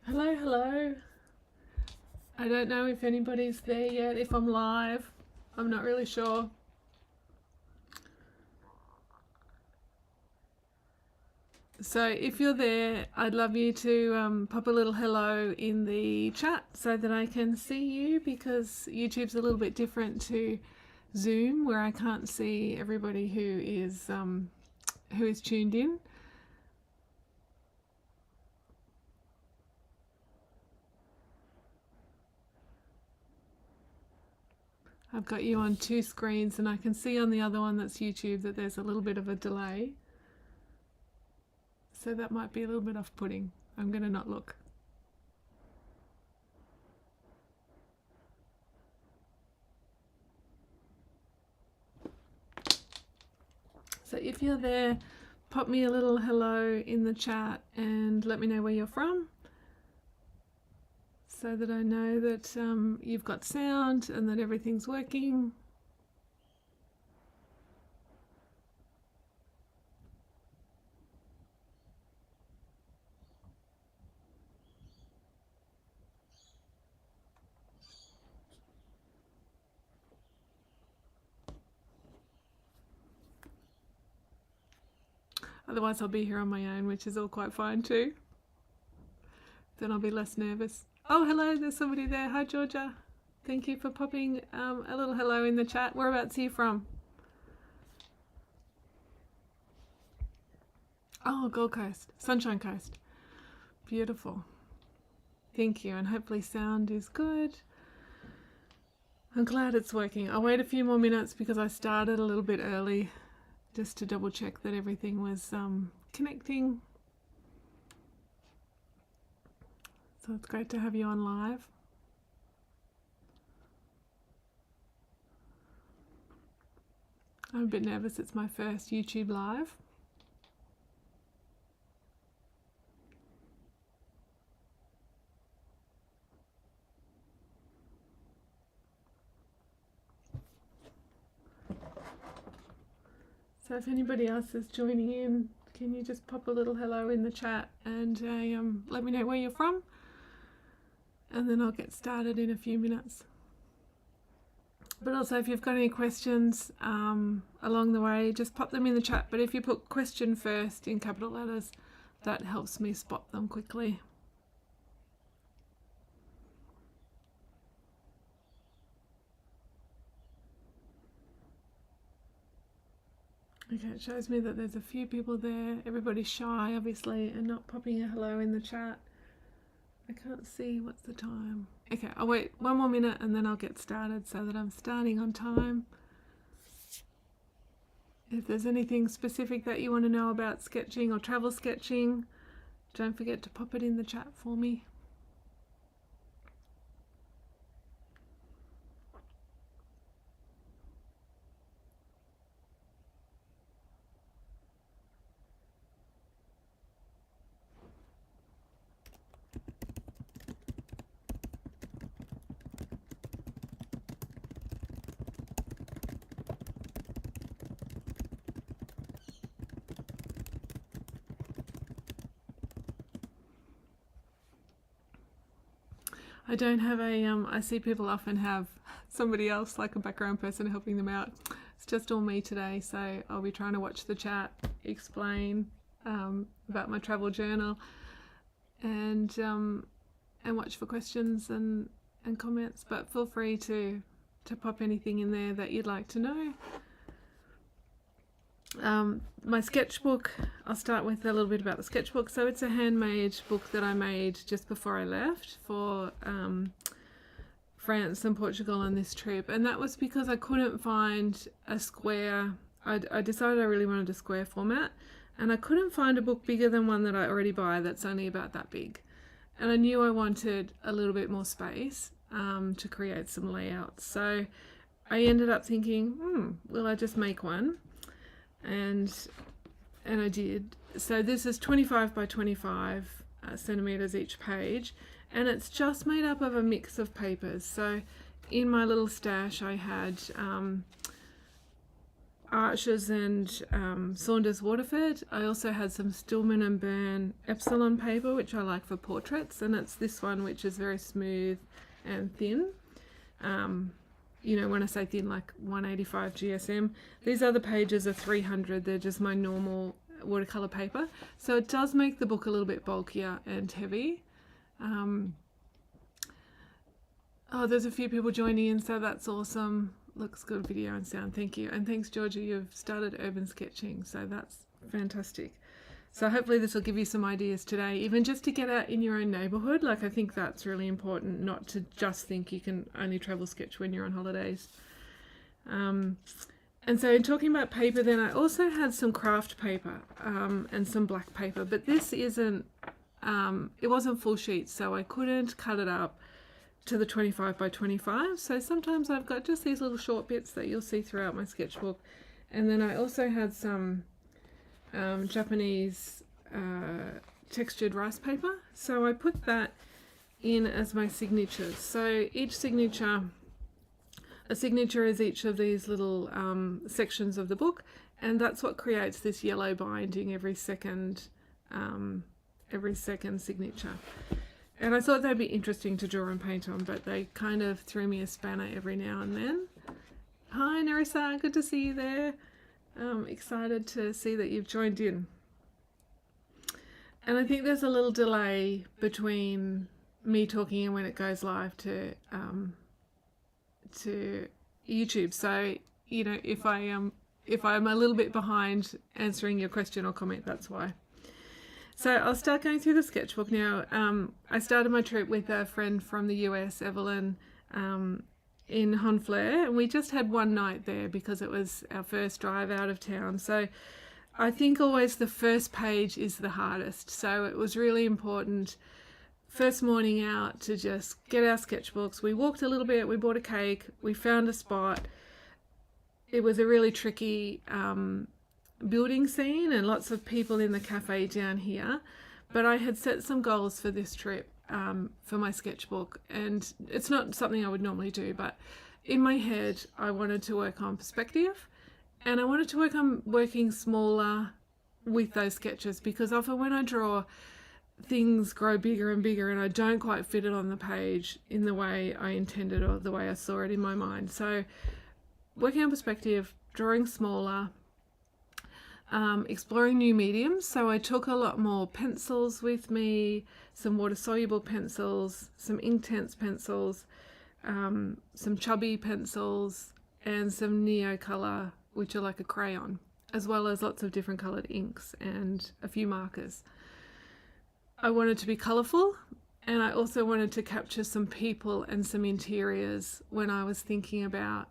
Hello, hello. I don't know if anybody's there yet, if I'm live. I'm not really sure. So if you're there, I'd love you to pop a little hello in the chat so that I can see you, because YouTube's a little bit different to Zoom, where I can't see everybody who is tuned in. I've got you on two screens, and I can see on the other one that's YouTube that there's a little bit of a delay. So that might be a little bit off-putting. I'm going to not look. So if you're there, pop me a little hello in the chat and let me know where you're from, so that I know that you've got sound and that everything's working. Otherwise I'll be here on my own, which is all quite fine too. Then I'll be less nervous. Oh, hello, there's somebody there. Hi, Georgia. Thank you for popping a little hello in the chat. Whereabouts are you from? Oh, Gold Coast, Sunshine Coast. Beautiful. Thank you, and hopefully sound is good. I'm glad it's working. I'll wait a few more minutes because I started a little bit early, just to double check that everything was connecting. So it's great to have you on live. I'm a bit nervous, it's my first YouTube live. So if anybody else is joining in, can you just pop a little hello in the chat and let me know where you're from, and then I'll get started in a few minutes. But also, if you've got any questions along the way, just pop them in the chat. But if you put question first in capital letters, that helps me spot them quickly. Okay, it shows me that there's a few people there. Everybody's shy, obviously, and not popping a hello in the chat. I can't see what's the time. Okay, I'll wait one more minute and then I'll get started so that I'm starting on time. If there's anything specific that you want to know about sketching or travel sketching, don't forget to pop it in the chat for me. I don't have a, I see people often have somebody else, like a background person, helping them out. It's just all me today, so I'll be trying to watch the chat, explain about my travel journal, and watch for questions and comments. But feel free to pop anything in there that you'd like to know. My sketchbook, I'll start with a little bit about the sketchbook. So it's a handmade book that I made just before I left for France and Portugal on this trip, and that was because I couldn't find a square. I decided I really wanted a square format, and I couldn't find a book bigger than one that I already buy that's only about that big, and I knew I wanted a little bit more space to create some layouts. So I ended up thinking, will I just make one? And I did. So this is 25 by 25 centimeters each page, and it's just made up of a mix of papers. So in my little stash I had Arches and Saunders Waterford. I also had some Stillman Birn Epsilon paper, which I like for portraits, and it's this one which is very smooth and thin. You know, when I say thin, like 185 GSM. These other pages are 300. They're just my normal watercolour paper. So it does make the book a little bit bulkier and heavy. Oh, there's a few people joining in, so that's awesome. Looks good, video and sound. Thank you. And thanks, Georgia, you've started urban sketching, so that's fantastic. So hopefully this will give you some ideas today, even just to get out in your own neighbourhood. Like, I think that's really important, not to just think you can only travel sketch when you're on holidays. And so in talking about paper, then I also had some kraft paper and some black paper, but this isn't, it wasn't full sheets, so I couldn't cut it up to the 25 by 25. So sometimes I've got just these little short bits that you'll see throughout my sketchbook. And then I also had some Japanese textured rice paper. So I put that in as my signatures. So each signature, a signature is each of these little sections of the book, and that's what creates this yellow binding every second signature. And I thought they'd be interesting to draw and paint on, but they kind of threw me a spanner every now and then. Hi Nerissa, good to see you there. Excited to see that you've joined in. And I think there's a little delay between me talking and when it goes live to YouTube. So, you know, if I'm a little bit behind answering your question or comment, that's why. So I'll start going through the sketchbook now. I started my trip with a friend from the US, Evelyn, in Honfleur, and we just had one night there because it was our first drive out of town. So I think always the first page is the hardest. So it was really important first morning out to just get our sketchbooks. We walked a little bit, we bought a cake, we found a spot. It was a really tricky building scene and lots of people in the cafe down here, but I had set some goals for this trip for my sketchbook, and it's not something I would normally do, but in my head I wanted to work on perspective, and I wanted to work on working smaller with those sketches, because often when I draw, things grow bigger and bigger and I don't quite fit it on the page in the way I intended or the way I saw it in my mind. So working on perspective, drawing smaller, exploring new mediums. So I took a lot more pencils with me, some water-soluble pencils, some inktense pencils, some chubby pencils, and some neo color, which are like a crayon, as well as lots of different coloured inks and a few markers. I wanted to be colourful, and I also wanted to capture some people and some interiors when I was thinking about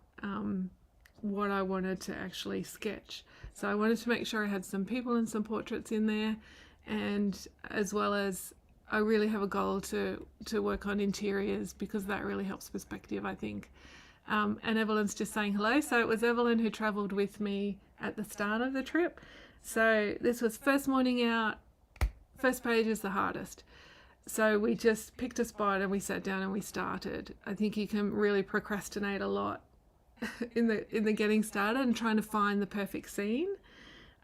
what I wanted to actually sketch. So I wanted to make sure I had some people and some portraits in there, and as well as I really have a goal to work on interiors, because that really helps perspective, I think. And Evelyn's just saying hello. So it was Evelyn who travelled with me at the start of the trip. So this was first morning out. First page is the hardest. So we just picked a spot and we sat down and we started. I think you can really procrastinate a lot in the getting started and trying to find the perfect scene.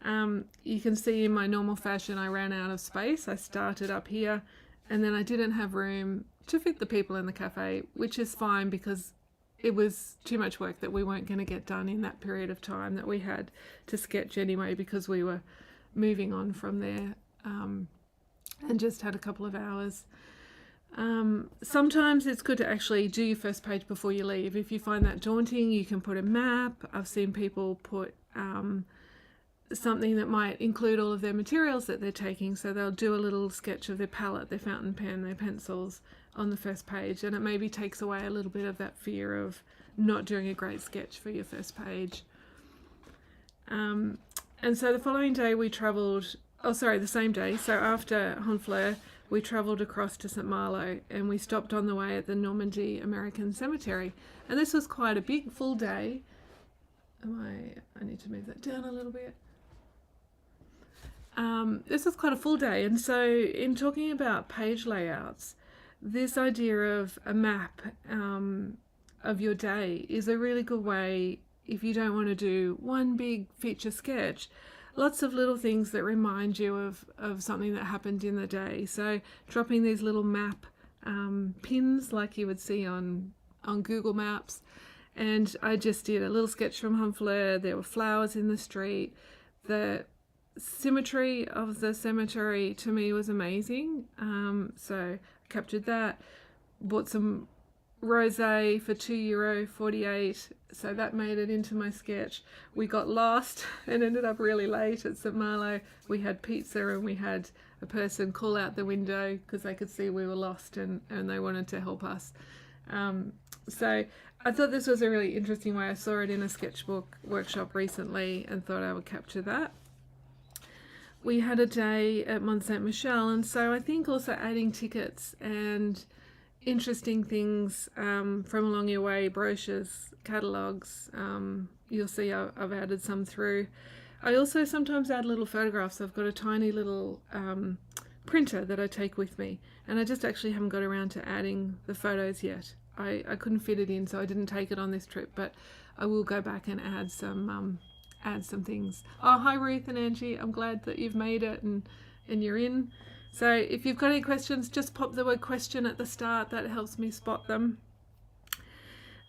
You can see in my normal fashion I ran out of space. I started up here and then I didn't have room to fit the people in the cafe, which is fine because it was too much work that we weren't going to get done in that period of time that we had to sketch anyway, because we were moving on from there and just had a couple of hours. Sometimes it's good to actually do your first page before you leave. If you find that daunting, you can put a map. I've seen people put something that might include all of their materials that they're taking, so they'll do a little sketch of their palette, their fountain pen, their pencils on the first page, and it maybe takes away a little bit of that fear of not doing a great sketch for your first page. And so the following day we travelled, the same day, so after Honfleur we travelled across to St Malo, and we stopped on the way at the Normandy American Cemetery, and this was quite a big full day. I need to move that down a little bit. This was quite a full day, and so in talking about page layouts, this idea of a map of your day is a really good way if you don't want to do one big feature sketch, lots of little things that remind you of something that happened in the day. So dropping these little map pins like you would see on Google Maps. And I just did a little sketch from Humfler. There were flowers in the street. The symmetry of the cemetery to me was amazing. So I captured that. Bought some rosé for €2.48, so that made it into my sketch. We got lost and ended up really late at St Malo. We had pizza and we had a person call out the window because they could see we were lost and they wanted to help us. So I thought this was a really interesting way. I saw it in a sketchbook workshop recently and thought I would capture that. We had a day at Mont Saint Michel, and so I think also adding tickets and interesting things from along your way, brochures, catalogues. You'll see I've added some through. I also sometimes add little photographs. I've got a tiny little printer that I take with me, and I just actually haven't got around to adding the photos yet. I couldn't fit it in, so I didn't take it on this trip, but I will go back and add some things. Oh, hi Ruth and Angie, I'm glad that you've made it and you're in. So if you've got any questions, just pop the word question at the start. That helps me spot them.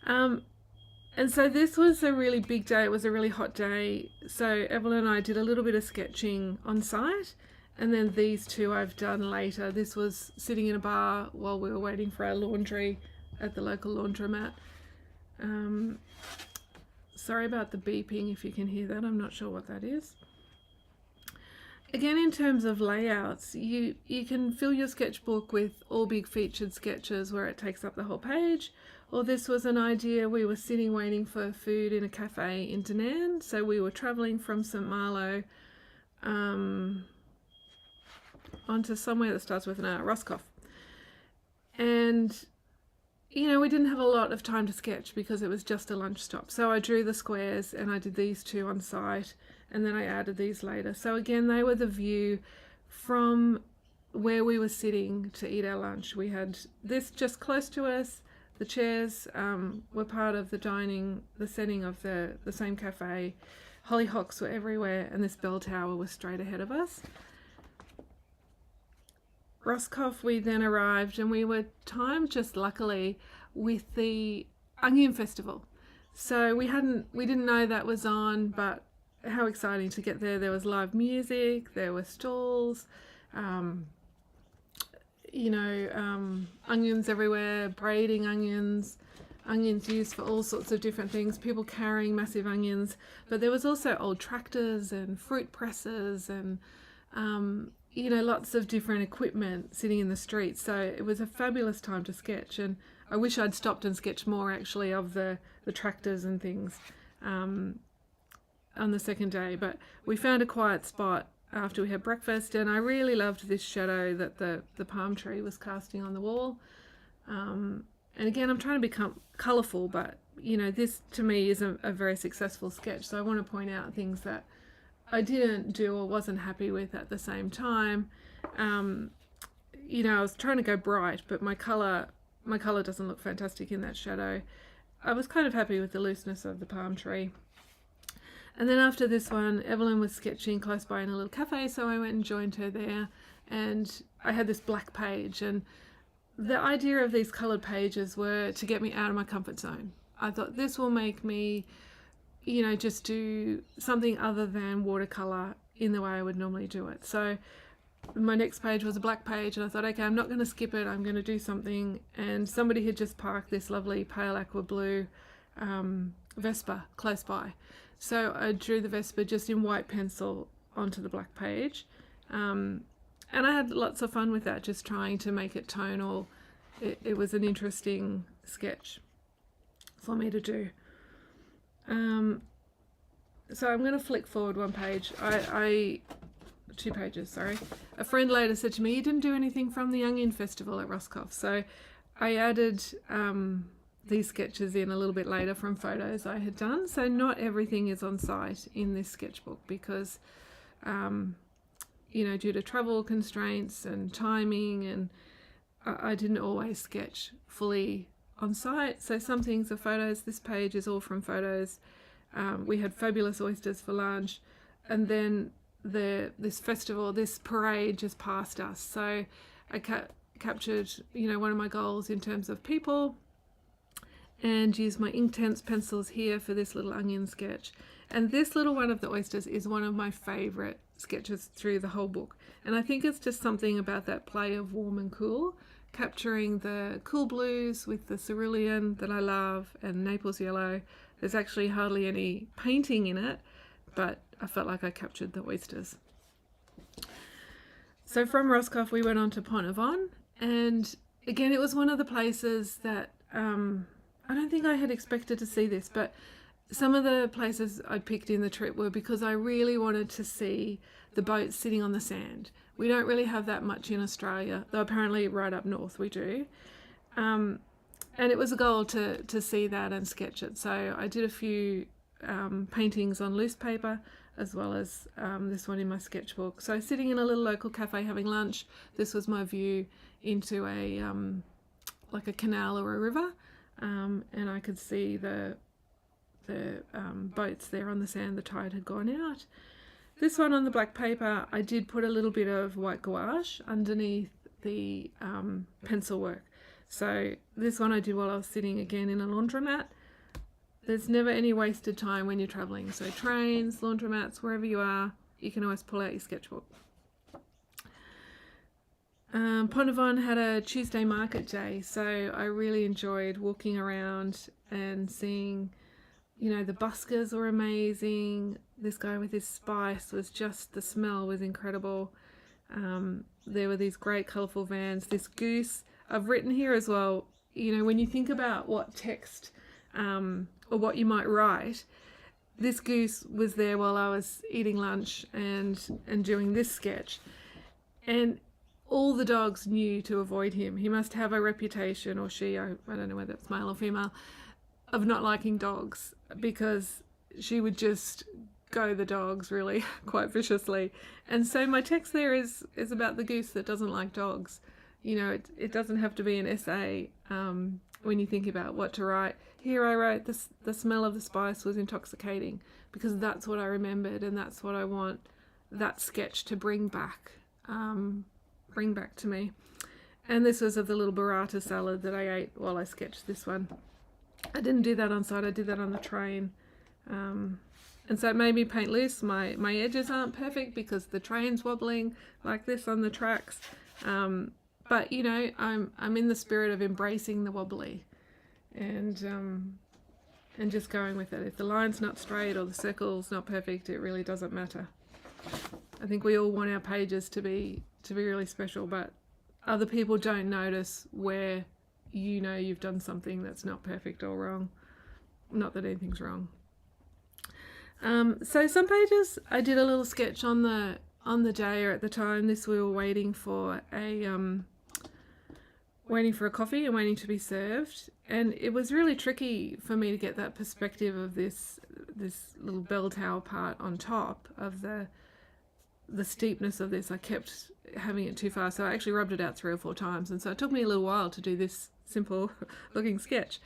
And so this was a really big day. It was a really hot day. So Evelyn and I did a little bit of sketching on site, and then these two I've done later. This was sitting in a bar while we were waiting for our laundry at the local laundromat. Sorry about the beeping if you can hear that. I'm not sure what that is. Again, in terms of layouts, you can fill your sketchbook with all big featured sketches where it takes up the whole page. Or this was an idea. We were sitting waiting for food in a cafe in Da Nang. So we were travelling from St Malo onto somewhere that starts with an R, Roscoff. And, you know, we didn't have a lot of time to sketch because it was just a lunch stop. So I drew the squares and I did these two on site. And then I added these later. So again, they were the view from where we were sitting to eat our lunch. We had this just close to us. The chairs were part of the setting of the same cafe. Hollyhocks were everywhere, and this bell tower was straight ahead of us. Roscoff, we then arrived, and we were timed just luckily with the Onion Festival. So we didn't know that was on, but how exciting to get there. There was live music, there were stalls, onions everywhere, braiding onions used for all sorts of different things, people carrying massive onions, but there was also old tractors and fruit presses and lots of different equipment sitting in the street. So it was a fabulous time to sketch, and I wish I'd stopped and sketched more actually of the tractors and things on the second day, but we found a quiet spot after we had breakfast, and I really loved this shadow that the palm tree was casting on the wall. And again, I'm trying to become colourful, but this to me is a very successful sketch, so I want to point out things that I didn't do or wasn't happy with at the same time. I was trying to go bright, but my colour doesn't look fantastic in that shadow. I was kind of happy with the looseness of the palm tree. And then after this one, Evelyn was sketching close by in a little cafe, so I went and joined her there. And I had this black page, and the idea of these coloured pages were to get me out of my comfort zone. I thought this will make me, just do something other than watercolour in the way I would normally do it. So my next page was a black page, and I thought, okay, I'm not going to skip it, I'm going to do something. And somebody had just parked this lovely pale aqua blue Vespa close by. So I drew the Vespa just in white pencil onto the black page. And I had lots of fun with that, just trying to make it tonal. It was an interesting sketch for me to do. So I'm going to flick forward one page. 2 pages, sorry. A friend later said to me, you didn't do anything from the Onion Festival at Roscoff. So I added these sketches in a little bit later from photos I had done. So not everything is on site in this sketchbook because, due to travel constraints and timing, and I didn't always sketch fully on site. So some things are photos. This page is all from photos. We had fabulous oysters for lunch, and then this festival, this parade just passed us. So I captured, one of my goals in terms of people, and used my inktense pencils here for this little onion sketch. And this little one of the oysters is one of my favourite sketches through the whole book. And I think it's just something about that play of warm and cool, capturing the cool blues with the cerulean that I love and Naples yellow. There's actually hardly any painting in it, but I felt like I captured the oysters. So from Roscoff we went on to Pont Avon, and again it was one of the places that I don't think I had expected to see this, but some of the places I picked in the trip were because I really wanted to see the boats sitting on the sand. We don't really have that much in Australia, though apparently right up north we do. And it was a goal to see that and sketch it. So I did a few paintings on loose paper, as well as this one in my sketchbook. So sitting in a little local cafe having lunch, this was my view into a like a canal or a river, and I could see the boats there on the sand. The tide had gone out. This one on the black paper, I did put a little bit of white gouache underneath the pencil work. So this one I did while I was sitting again in a laundromat. There's never any wasted time when you're travelling. So trains, laundromats, wherever you are, you can always pull out your sketchbook. Pont Avon had a Tuesday market day, so I really enjoyed walking around and seeing, the buskers were amazing. This guy with his spice was just, the smell was incredible. There were these great colourful vans. This goose, I've written here as well, when you think about what text or what you might write, this goose was there while I was eating lunch and doing this sketch. And all the dogs knew to avoid him. He must have a reputation, or she, I don't know whether it's male or female, of not liking dogs, because she would just go the dogs really quite viciously. And so my text there is about the goose that doesn't like dogs. It doesn't have to be an essay when you think about what to write. Here I wrote the smell of the spice was intoxicating, because that's what I remembered, and that's what I want that sketch to bring back to me. And this was of the little burrata salad that I ate while I sketched this one. I didn't do that on site, I did that on the train. And so it made me paint loose. My edges aren't perfect because the train's wobbling like this on the tracks. But I'm in the spirit of embracing the wobbly and just going with it. If the line's not straight or the circle's not perfect, it really doesn't matter. I think we all want our pages to be really special, but other people don't notice where you've done something that's not perfect or wrong. Not that anything's wrong. So some pages I did a little sketch on the day, or at the time this we were waiting for a coffee and waiting to be served, and it was really tricky for me to get that perspective of this little bell tower part on top of the steepness of this. I kept having it too far, so I actually rubbed it out 3 or 4 times, and so it took me a little while to do this simple looking sketch.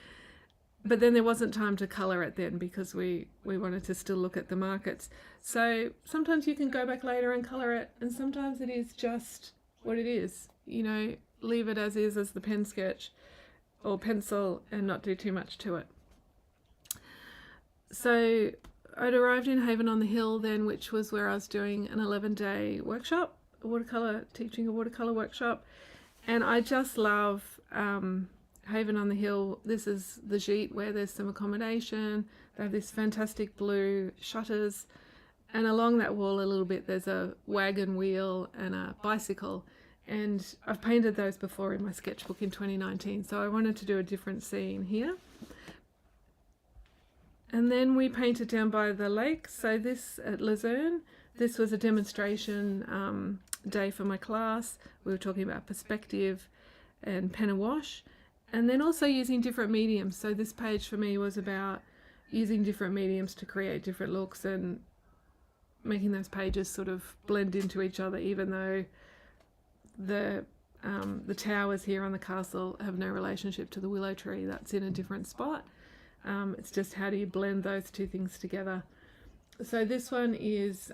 But then there wasn't time to colour it then, because we wanted to still look at the markets. So sometimes you can go back later and colour it, and sometimes it is just what it is. Leave it as is, as the pen sketch or pencil, and not do too much to it. So I'd arrived in Haven on the Hill then, which was where I was doing an 11-day workshop, teaching a watercolour workshop. And I just love Haven on the Hill. This is the Gite where there's some accommodation. They have this fantastic blue shutters, and along that wall a little bit there's a wagon wheel and a bicycle, and I've painted those before in my sketchbook in 2019, so I wanted to do a different scene here. And then we painted down by the lake. So this at Luzerne, this was a demonstration day for my class. We were talking about perspective and pen and wash, and then also using different mediums. So this page for me was about using different mediums to create different looks and making those pages sort of blend into each other, even though the towers here on the castle have no relationship to the willow tree. That's in a different spot. It's just how do you blend those two things together. So this one is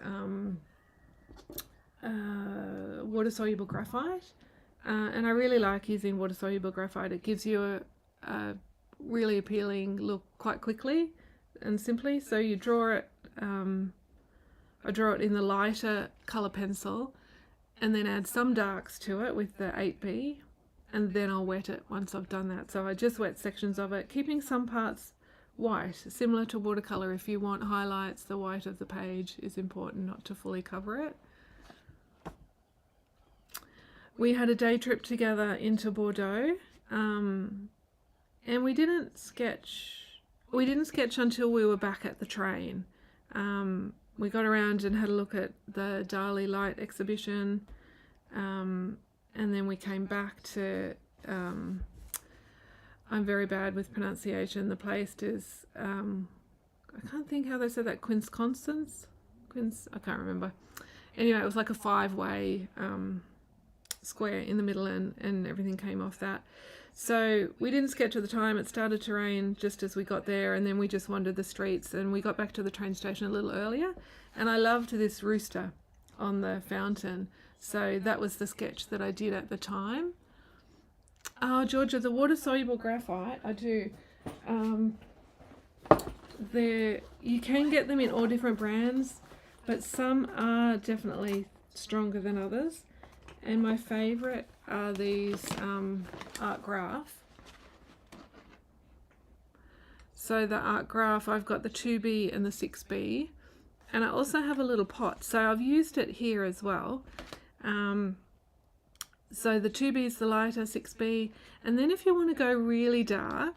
water-soluble graphite, and I really like using water-soluble graphite. It gives you a really appealing look quite quickly and simply. So you draw it, I draw it in the lighter colour pencil and then add some darks to it with the 8B, and then I'll wet it once I've done that. So I just wet sections of it, keeping some parts white, similar to watercolour. If you want highlights, the white of the page is important, not to fully cover it. We had a day trip together into Bordeaux, and we didn't sketch until we were back at the train. We got around and had a look at the Dali Light exhibition, and then we came back to, I'm very bad with pronunciation, the place is, I can't think how they said that, I can't remember. Anyway, it was like a 5-way square in the middle, and everything came off that. So we didn't sketch at the time. It started to rain just as we got there, and then we just wandered the streets, and we got back to the train station a little earlier. And I loved this rooster on the fountain, so that was the sketch that I did at the time. Oh, Georgia, the water-soluble graphite, I do. You can get them in all different brands, but some are definitely stronger than others. And my favourite are these ArtGraf. So the ArtGraf, I've got the 2B and the 6B. And I also have a little pot. So I've used it here as well. So the 2B is the lighter, 6B. And then if you want to go really darker,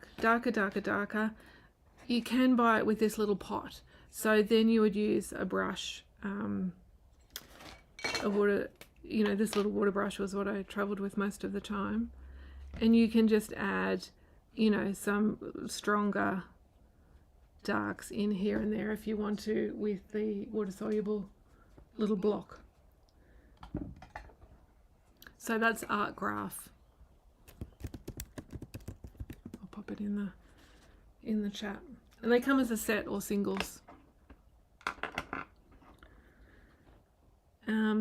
you can buy it with this little pot. So then you would use a brush, this little water brush was what I travelled with most of the time. And you can just add, some stronger darks in here and there if you want to with the water-soluble little block. So that's ArtGraf. I'll pop it in the chat. And they come as a set or singles.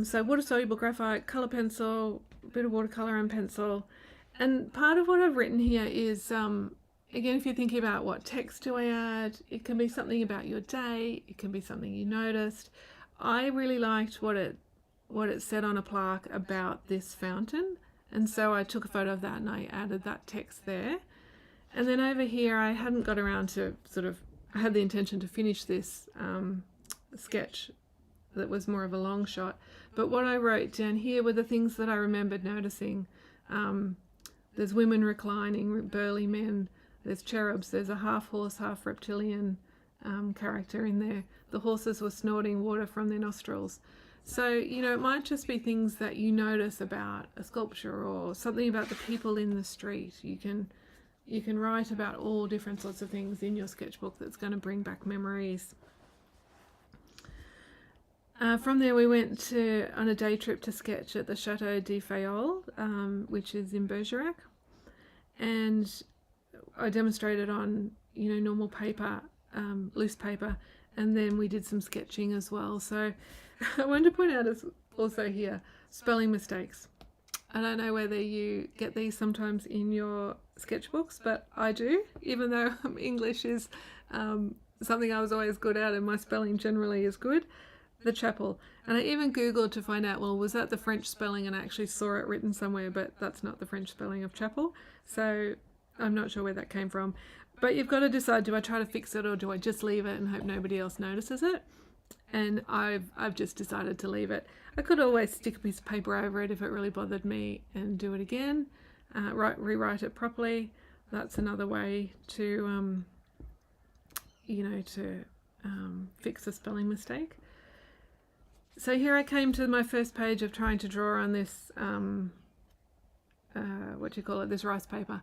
So water-soluble graphite, colour pencil, a bit of watercolour and pencil. And part of what I've written here is, again, if you're thinking about what text do I add, it can be something about your day, it can be something you noticed. I really liked what it said on a plaque about this fountain, and so I took a photo of that and I added that text there. And then over here I hadn't got around to I had the intention to finish this sketch that was more of a long shot, but what I wrote down here were the things that I remembered noticing. There's women reclining, burly men, there's cherubs, there's a half horse, half reptilian character in there. The horses were snorting water from their nostrils. So, it might just be things that you notice about a sculpture or something about the people in the street. You can write about all different sorts of things in your sketchbook that's going to bring back memories. From there we went on a day trip to sketch at the Chateau de Fayol, which is in Bergerac, and I demonstrated on normal paper, loose paper, and then we did some sketching as well. So I wanted to point out also here, spelling mistakes. I don't know whether you get these sometimes in your sketchbooks, but I do, even though English is something I was always good at and my spelling generally is good. The chapel. And I even Googled to find out, well, was that the French spelling? And I actually saw it written somewhere, but that's not the French spelling of chapel. So I'm not sure where that came from. But you've got to decide, do I try to fix it or do I just leave it and hope nobody else notices it? And I've just decided to leave it. I could always stick a piece of paper over it if it really bothered me and do it again, rewrite it properly. That's another way to, fix a spelling mistake. So here I came to my first page of trying to draw on this, this rice paper.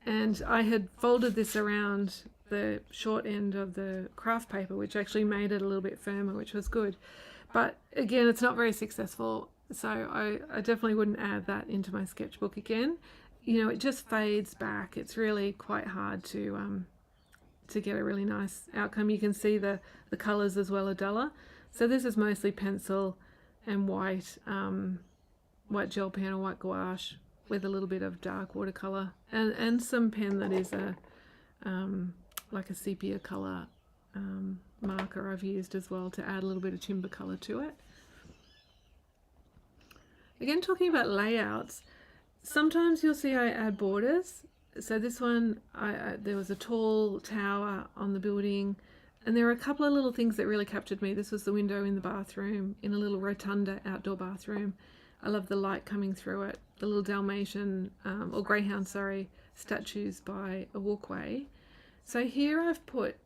And I had folded this around the short end of the kraft paper, which actually made it a little bit firmer, which was good. But again, it's not very successful. So I definitely wouldn't add that into my sketchbook again. It just fades back. It's really quite hard to to get a really nice outcome. You can see the colours as well are duller. So this is mostly pencil and white, white gel pen or white gouache with a little bit of dark watercolour, and some pen that is like a sepia colour marker I've used as well to add a little bit of timber colour to it. Again, talking about layouts, sometimes you'll see I add borders. So this one, there was a tall tower on the building, and there were a couple of little things that really captured me. This was the window in the bathroom, in a little rotunda outdoor bathroom. I love the light coming through it. The little Dalmatian, or greyhound, sorry, statues by a walkway. So here I've put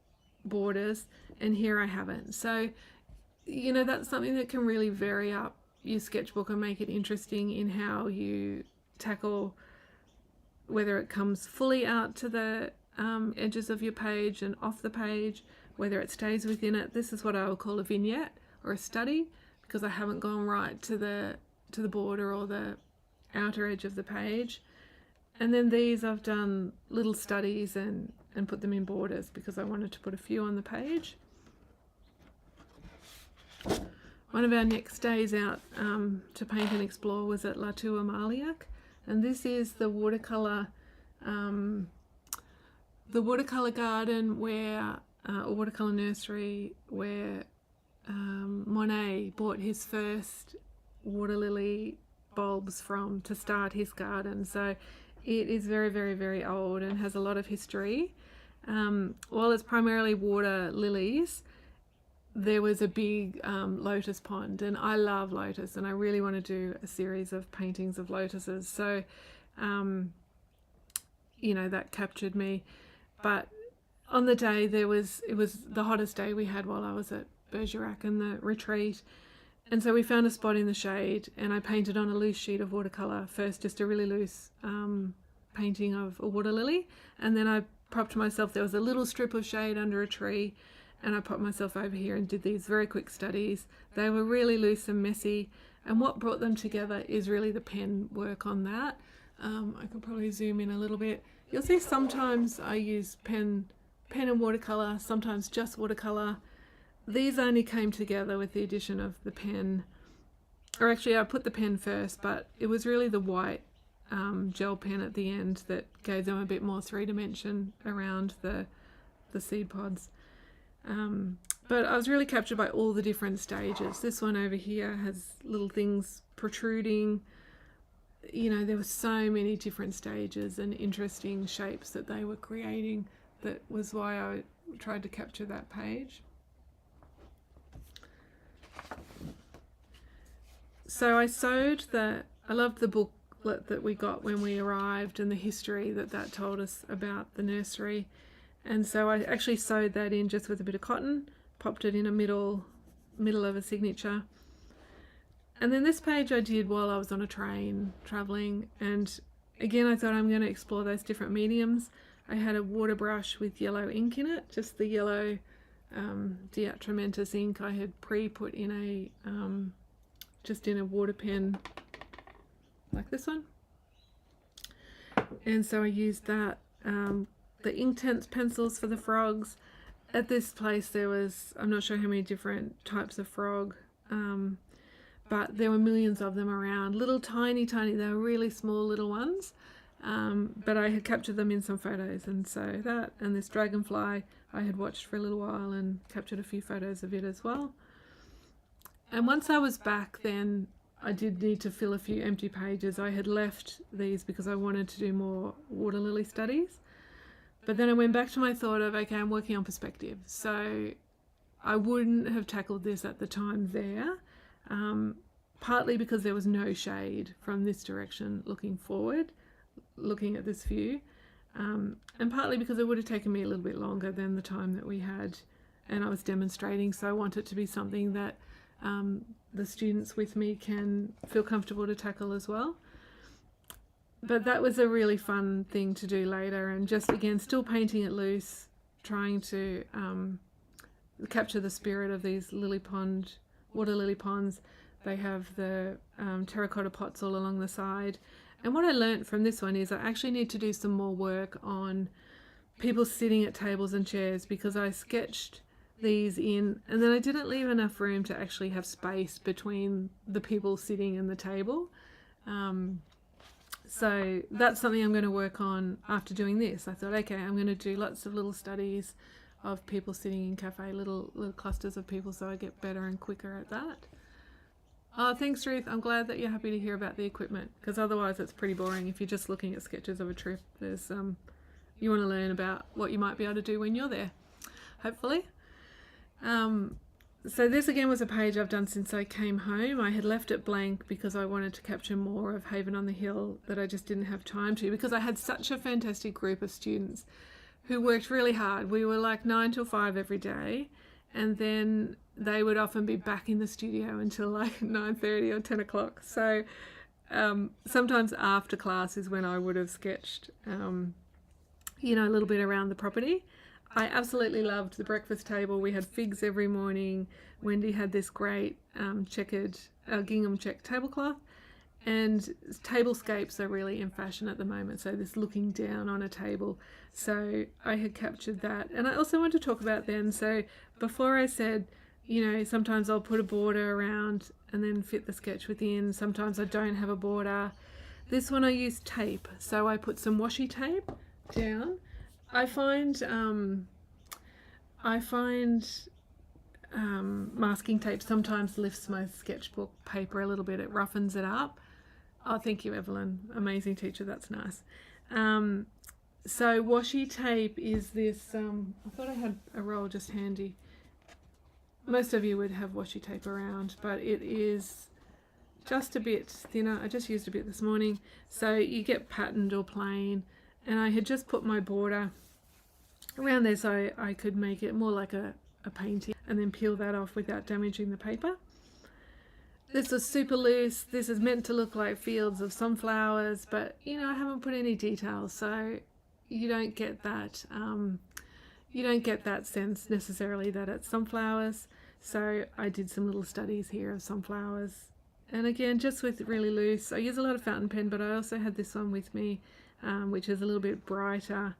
borders, and here I haven't. So, you know, that's something that can really vary up your sketchbook and make it interesting in how you tackle, whether it comes fully out to the edges of your page and off the page, whether it stays within it. This is what I would call a vignette or a study, because I haven't gone right to the border or the outer edge of the page. And then these I've done little studies and put them in borders because I wanted to put a few on the page. One of our next days out to paint and explore was at La Tour Marliac, and this is the watercolour garden where, or watercolour nursery where Monet bought his first water lily bulbs from to start his garden. So it is very, very, very old and has a lot of history. While it's primarily water lilies, there was a big lotus pond, and I love lotus, and I really want to do a series of paintings of lotuses. So, you know, that captured me. But on the day it was the hottest day we had while I was at Bergerac and the retreat. And so we found a spot in the shade, and I painted on a loose sheet of watercolour first, just a really loose painting of a water lily, and then I propped myself, there was a little strip of shade under a tree, and I popped myself over here and did these very quick studies. They were really loose and messy, and what brought them together is really the pen work on that. I could probably zoom in a little bit. You'll see sometimes I use pen and watercolour, sometimes just watercolour. These only came together with the addition of the pen, or actually I put the pen first, but it was really the white gel pen at the end that gave them a bit more 3-dimension around the seed pods. But I was really captured by all the different stages. This one over here has little things protruding. You know, there were so many different stages and interesting shapes that they were creating. That was why I tried to capture that page. So I sewed I loved the booklet that we got when we arrived and the history that told us about the nursery. And so I actually sewed that in just with a bit of cotton, popped it in a middle of a signature. And then this page I did while I was on a train traveling, and again I thought I'm going to explore those different mediums. I had a water brush with yellow ink in it, just the yellow Diatramentus ink I had put in a just in a water pen like this one. And so I used that. The inktense pencils for the frogs. At this place there was, I'm not sure how many different types of frog, but there were millions of them around. Little tiny, they were really small little ones, but I had captured them in some photos, and so that, and this dragonfly I had watched for a little while and captured a few photos of it as well. And once I was back then, I did need to fill a few empty pages. I had left these because I wanted to do more water lily studies. But then I went back to my thought of, okay, I'm working on perspective. So I wouldn't have tackled this at the time there, partly because there was no shade from this direction looking forward, looking at this view, and partly because it would have taken me a little bit longer than the time that we had and I was demonstrating. So I want it to be something that the students with me can feel comfortable to tackle as well. But that was a really fun thing to do later, and just again still painting it loose, trying to capture the spirit of these water lily ponds. They have the terracotta pots all along the side, and what I learnt from this one is I actually need to do some more work on people sitting at tables and chairs, because I sketched these in, and then I didn't leave enough room to actually have space between the people sitting and the table. So that's something I'm going to work on after doing this. I thought, okay, I'm going to do lots of little studies of people sitting in cafe, little clusters of people, so I get better and quicker at that. Oh, thanks, Ruth. I'm glad that you're happy to hear about the equipment, because otherwise it's pretty boring if you're just looking at sketches of a trip. There's you want to learn about what you might be able to do when you're there, hopefully. So this again was a page I've done since I came home. I had left it blank because I wanted to capture more of Haven on the Hill that I just didn't have time to, because I had such a fantastic group of students who worked really hard. We were like 9 till 5 every day, and then they would often be back in the studio until like 9:30 or 10 o'clock. So sometimes after class is when I would have sketched, you know, a little bit around the property. I absolutely loved the breakfast table. We had figs every morning. Wendy had this great checkered gingham check tablecloth, and tablescapes are really in fashion at the moment. So this looking down on a table. So I had captured that. And I also want to talk about then, so before I said, you know, sometimes I'll put a border around and then fit the sketch within. Sometimes I don't have a border. This one I used tape. So I put some washi tape down. I find masking tape sometimes lifts my sketchbook paper a little bit. It roughens it up. Oh, thank you, Evelyn. Amazing teacher. That's nice. So washi tape is this, I thought I had a roll just handy. Most of you would have washi tape around, but it is just a bit thinner. I just used a bit this morning. So you get patterned or plain. And I had just put my border around there so I could make it more like a painting, and then peel that off without damaging the paper. This was super loose. This is meant to look like fields of sunflowers, but you know, I haven't put any details, so you don't get that sense necessarily that it's sunflowers. So I did some little studies here of sunflowers, and again, just with really loose. I use a lot of fountain pen, but I also had this one with me, which is a little bit brighter.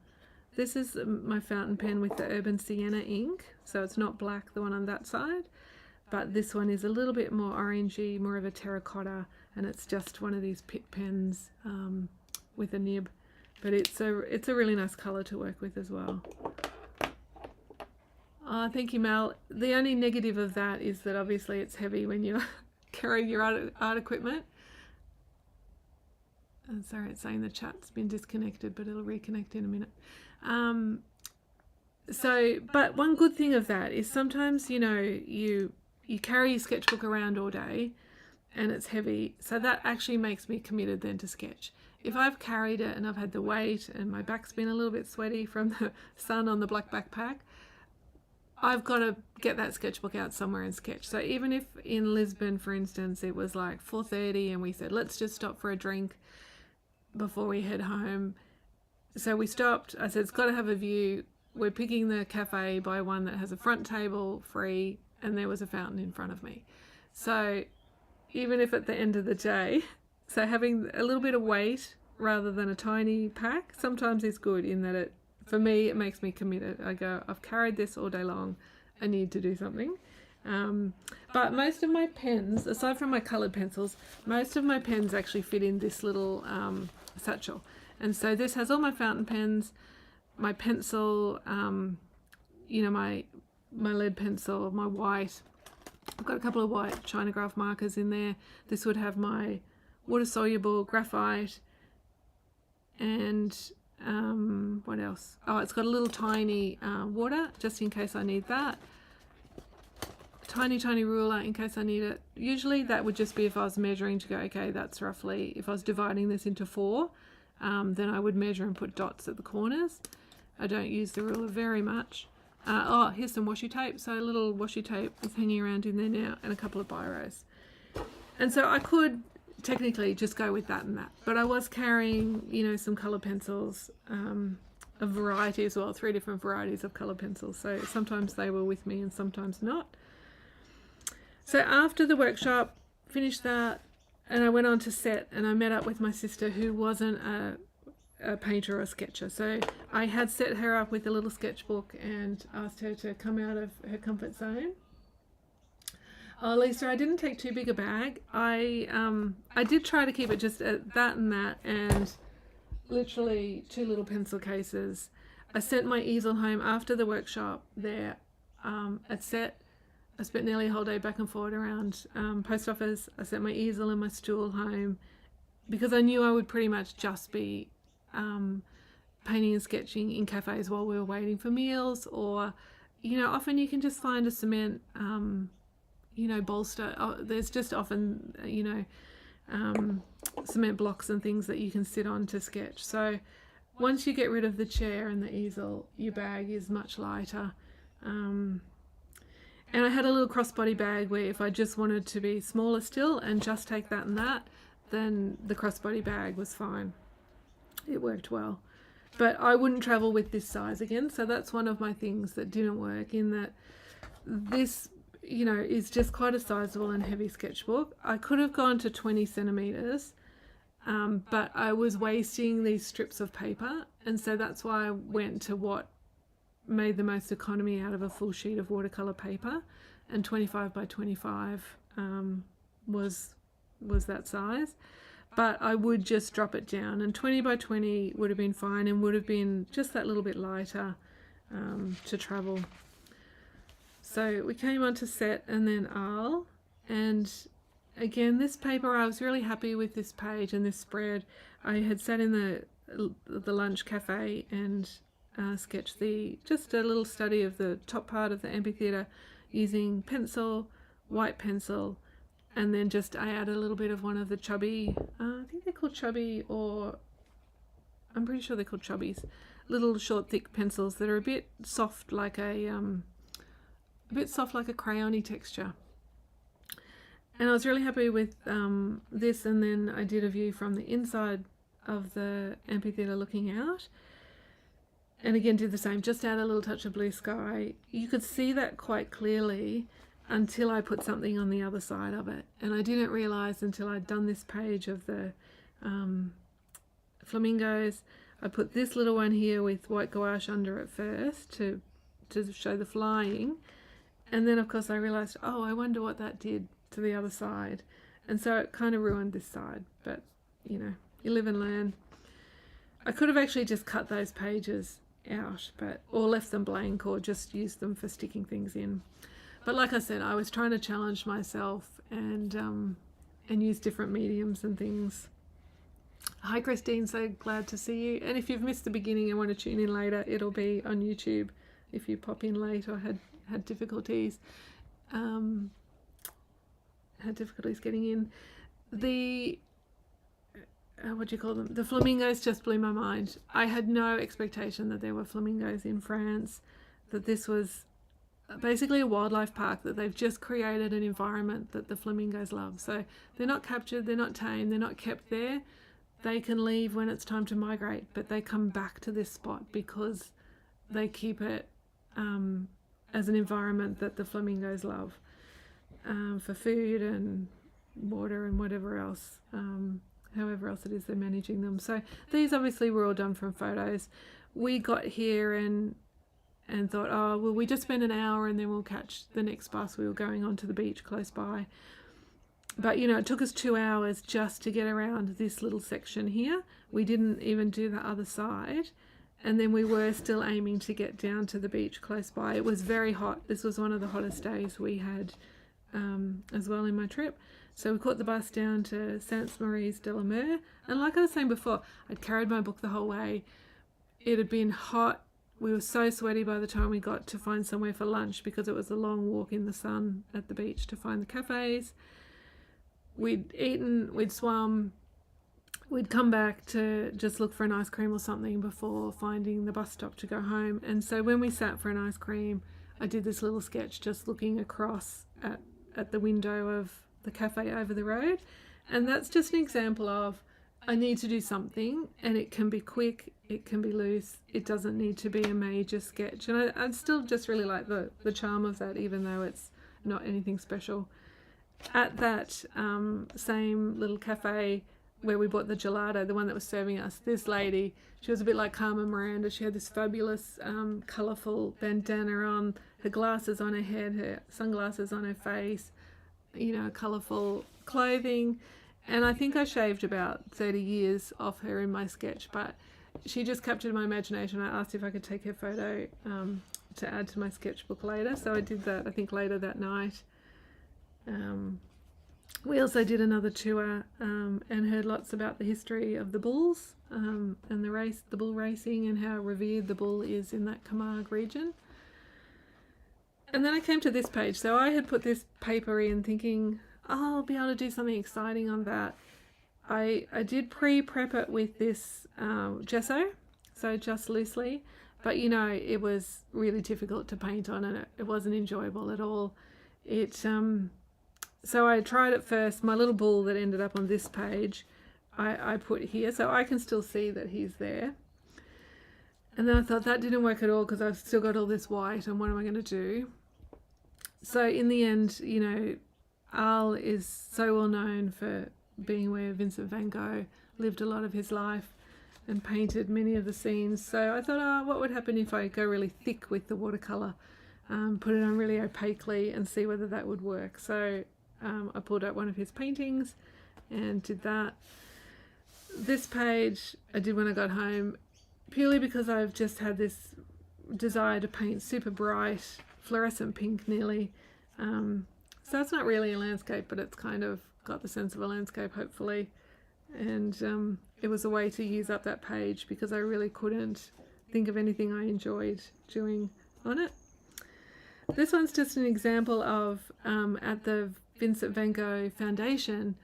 This is my fountain pen with the Urban Sienna ink, so it's not black, the one on that side, but this one is a little bit more orangey, more of a terracotta, and it's just one of these pit pens with a nib, but it's a really nice colour to work with as well. Thank you, Mel. The only negative of that is that obviously it's heavy when you're carrying your art equipment. Sorry, it's saying the chat's been disconnected, but it'll reconnect in a minute. But one good thing of that is sometimes, you know, you carry your sketchbook around all day and it's heavy, so that actually makes me committed then to sketch. If I've carried it and I've had the weight and my back's been a little bit sweaty from the sun on the black backpack, I've got to get that sketchbook out somewhere and sketch. So even if in Lisbon, for instance, it was like 4:30 and we said, let's just stop for a drink before we head home. So we stopped. I said, it's got to have a view. We're picking the cafe by one that has a front table free, and there was a fountain in front of me. So even if at the end of the day, so having a little bit of weight rather than a tiny pack sometimes is good, in that for me, it makes me committed. I go, I've carried this all day long. I need to do something. But most of my pens, aside from my coloured pencils, most of my pens actually fit in this little satchel. And so this has all my fountain pens, my pencil, you know, my lead pencil, my white. I've got a couple of white China-graph markers in there. This would have my water-soluble graphite, and what else? Oh, it's got a little tiny water, just in case I need that. Tiny ruler in case I need it. Usually that would just be if I was measuring to go, okay, that's roughly, if I was dividing this into 4, then I would measure and put dots at the corners. I don't use the ruler very much. Oh, here's some washi tape. So a little washi tape is hanging around in there now, and a couple of biros. And so I could technically just go with that and that, but I was carrying, you know, some colour pencils, a variety as well, 3 different varieties of colour pencils. So sometimes they were with me and sometimes not. So after the workshop, finished that, and I went on to set, and I met up with my sister, who wasn't a painter or a sketcher. So I had set her up with a little sketchbook and asked her to come out of her comfort zone. Oh, Lisa, I didn't take too big a bag. I did try to keep it just at that and literally 2 little pencil cases. I sent my easel home after the workshop there at Set. I spent nearly a whole day back and forth around post office. I sent my easel and my stool home because I knew I would pretty much just be painting and sketching in cafes while we were waiting for meals, or, you know, often you can just find a cement, you know, bolster. There's just often, you know, cement blocks and things that you can sit on to sketch. So once you get rid of the chair and the easel, your bag is much lighter. And I had a little crossbody bag where if I just wanted to be smaller still and just take that and that, then the crossbody bag was fine. It worked well. But I wouldn't travel with this size again, so that's one of my things that didn't work, in that this, you know, is just quite a sizable and heavy sketchbook. I could have gone to 20 centimeters, but I was wasting these strips of paper, and so that's why I went to what made the most economy out of a full sheet of watercolor paper, and 25 by 25 was that size. But I would just drop it down, and 20 by 20 would have been fine and would have been just that little bit lighter to travel. So we came on to Set and then Arl, and again, this paper, I was really happy with this page and this spread. I had sat in the lunch cafe and sketched just a little study of the top part of the amphitheatre using pencil, white pencil, and then just I add a little bit of one of the chubby, I think they're called chubby, or I'm pretty sure they're called chubbies, little short thick pencils that are a bit soft, like a crayon-y texture. And I was really happy with this, and then I did a view from the inside of the amphitheatre looking out. And again, did the same, just add a little touch of blue sky. You could see that quite clearly until I put something on the other side of it. And I didn't realise until I'd done this page of the flamingos. I put this little one here with white gouache under it first to show the flying. And then, of course, I realised, oh, I wonder what that did to the other side. And so it kind of ruined this side. But, you know, you live and learn. I could have actually just cut those pages out, or left them blank, or just used them for sticking things in. But like I said, I was trying to challenge myself and use different mediums and things. Hi Christine, so glad to see you. And if you've missed the beginning and want to tune in later, it'll be on YouTube if you pop in late or had difficulties getting in. The what do you call them? The flamingos just blew my mind. I had no expectation that there were flamingos in France, that this was basically a wildlife park, that they've just created an environment that the flamingos love. So they're not captured, they're not tamed, they're not kept there. They can leave when it's time to migrate, but they come back to this spot because they keep it as an environment that the flamingos love, for food and water and whatever else, however else it is they're managing them. So these obviously were all done from photos. We got here and thought, oh, well, we just spend an hour and then we'll catch the next bus. We were going on to the beach close by. But, you know, it took us 2 hours just to get around this little section here. We didn't even do the other side. And then we were still aiming to get down to the beach close by. It was very hot. This was one of the hottest days we had as well in my trip. So we caught the bus down to Saint-Maurice-de-la-Mer. And like I was saying before, I'd carried my book the whole way. It had been hot. We were so sweaty by the time we got to find somewhere for lunch, because it was a long walk in the sun at the beach to find the cafes. We'd eaten, we'd swum, we'd come back to just look for an ice cream or something before finding the bus stop to go home. And so when we sat for an ice cream, I did this little sketch just looking across at the window of the cafe over the road. And that's just an example of, I need to do something, and it can be quick, it can be loose, it doesn't need to be a major sketch. And I still just really like the charm of that, even though it's not anything special. At that same little cafe, where we bought the gelato, the one that was serving us, this lady, she was a bit like Carmen Miranda. She had this fabulous colourful bandana on, her glasses on her head, her sunglasses on her face, you know, colourful clothing. And I think I shaved about 30 years off her in my sketch, but she just captured my imagination. I asked if I could take her photo to add to my sketchbook later, so I did that, I think, later that night. We also did another tour and heard lots about the history of the bulls and the bull racing, and how revered the bull is in that Camargue region. And then I came to this page. So I had put this paper in thinking, oh, I'll be able to do something exciting on that. I did pre-prep it with this gesso, so just loosely, but you know, it was really difficult to paint on, and it wasn't enjoyable at all. So I tried it first. My little bull that ended up on this page, I put here, so I can still see that he's there. And then I thought that didn't work at all, because I've still got all this white, and what am I going to do? So in the end, you know, Arles is so well known for being where Vincent van Gogh lived a lot of his life and painted many of the scenes. So I thought, oh, what would happen if I go really thick with the watercolour, put it on really opaquely and see whether that would work. So I pulled out one of his paintings and did that. This page I did when I got home, purely because I've just had this desire to paint super bright, fluorescent pink nearly. So it's not really a landscape, but it's kind of got the sense of a landscape, hopefully. And it was a way to use up that page, because I really couldn't think of anything I enjoyed doing on it. This one's just an example of, at the Vincent van Gogh Foundation,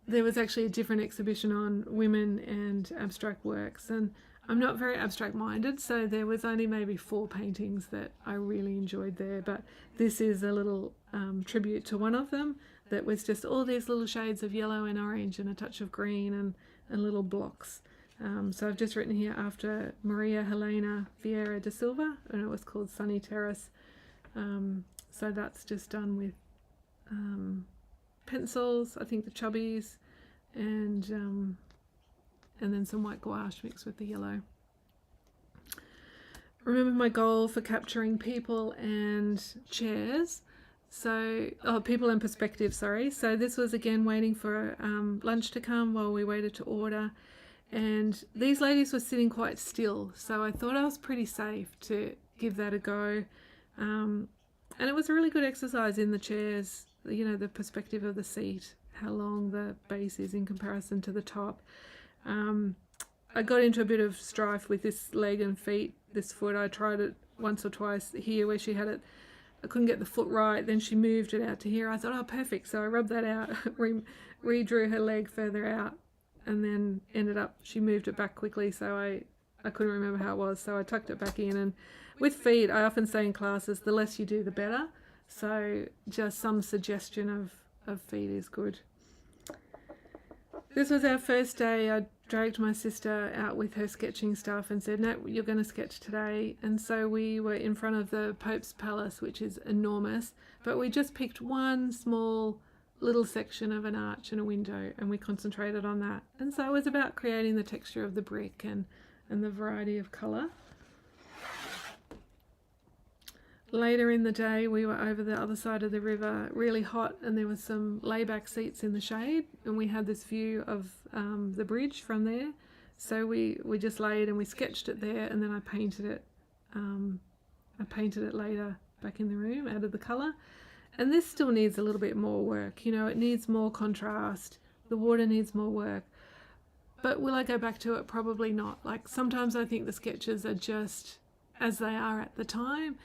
there was actually a different exhibition on women and abstract works, and I'm not very abstract minded, so there was only maybe 4 paintings that I really enjoyed there, but this is a little tribute to one of them that was just all these little shades of yellow and orange and a touch of green and little blocks. So I've just written here after Maria Helena Vieira da Silva, and it was called Sunny Terrace. So that's just done with pencils, I think the chubbies, and then some white gouache mixed with the yellow. Remember my goal for capturing people and chairs. So, people and perspective, sorry. So this was again waiting for lunch to come while we waited to order. And these ladies were sitting quite still. So I thought I was pretty safe to give that a go. And it was a really good exercise in the chairs, you know, the perspective of the seat, how long the base is in comparison to the top. I got into a bit of strife with this leg and feet, this foot. I tried it once or twice here where she had it. I couldn't get the foot right. Then she moved it out to here. I thought, oh, perfect. So I rubbed that out, redrew her leg further out, and then ended up, she moved it back quickly. So I couldn't remember how it was. So I tucked it back in. And with feet, I often say in classes, the less you do, the better. So just some suggestion of feet is good. This was our first day. I dragged my sister out with her sketching stuff and said, no, you're going to sketch today. And so we were in front of the Pope's Palace, which is enormous, but we just picked one small little section of an arch and a window, and we concentrated on that. And so it was about creating the texture of the brick and the variety of colour. Later in the day, we were over the other side of the river, really hot, and there was some layback seats in the shade, and we had this view of the bridge from there. So we just laid and we sketched it there, and then I painted it. I painted it later back in the room, added the colour. And this still needs a little bit more work. You know, it needs more contrast. The water needs more work. But will I go back to it? Probably not. Like, sometimes I think the sketches are just as they are at the time.